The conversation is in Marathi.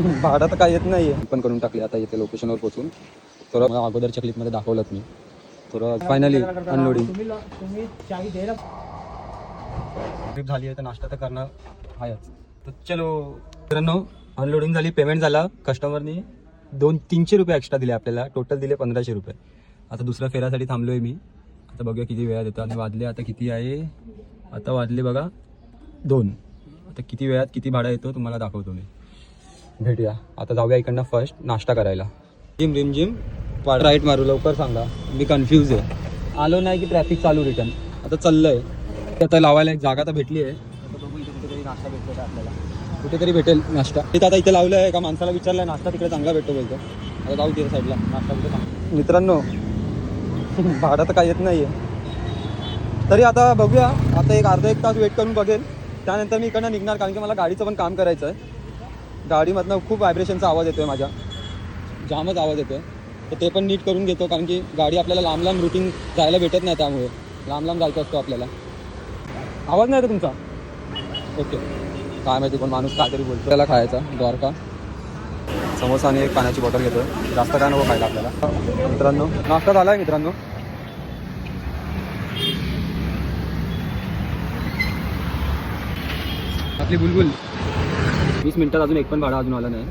भाडं तर काय येत नाही पण करून टाकले आता इथे लोकेशनवर पोहोचून. तर मला अगोदरच्या क्लिपमध्ये दाखवलं मी. तर फायनली अनलोडिंग ट्रिप झाली आहे तर नाश्ता तर करणं आहेच. तर चलो मित्रांनो, अनलोडिंग झाली, पेमेंट झाला. कस्टमरनी 200-300 रुपये एक्स्ट्रा दिले आपल्याला, टोटल दिले 1500 रुपये. आता दुसऱ्या फेऱ्यासाठी थांबलो आहे मी. आता बघूया किती वेळात येतो. आणि वाजले आता किती आहे, आता वाजले बघा 2. आता किती वेळात किती भाडा येतो तुम्हाला दाखवतो मी. भेटूया. आता जाऊया इकडनं फर्स्ट नाश्ता करायला. रिमझिम राईट मारू, लवकर सांगा, मी कन्फ्यूज आहे. आलो नाही की ट्रॅफिक चालू रिटर्न. आता चाललंय. आता लावायला एक जागा तर भेटली आहे. आता बघू इथे कुठेतरी नाश्ता भेटतो का आपल्याला, कुठेतरी भेटेल नाश्ता. तिथं आता इथे लावलं आहे, एका माणसाला विचारलं नाश्ता तिकडे चांगला भेटतो बोलतो. आता जाऊ तिथे साईडला नाश्ता कुठे सांग. मित्रांनो भाडं तर काय येत नाही आहे, तरी आता बघूया. आता एक अर्धा 1 तास वेट करून बघेल, त्यानंतर मी इकडनं निघणार. कारण की मला गाडीचं पण काम करायचं आहे. गाडीमधनं खूप व्हायब्रेशनचा आवाज येतो आहे, माझ्या जामच आवाज येतो आहे. तर ते पण नीट करून घेतो, कारण की गाडी आपल्याला लांब लांब रूटिंग जायला भेटत नाही, त्यामुळे लांब लांब जायचं असतो आपल्याला. आवाज नाही येतो तुमचा? ओके. काय माहिती पण माणूस काहीतरी बोलतो. त्याला खायचा द्वारका समोसा आणि एक पाण्याची बॉटल घेतो. जास्त काय नको खायला आपल्याला. मित्रांनो नाश्ता झाला आहे. मित्रांनो आपली बुलबुल 20 मिनिटात अजून एक पण भाडा अजून आला नाही.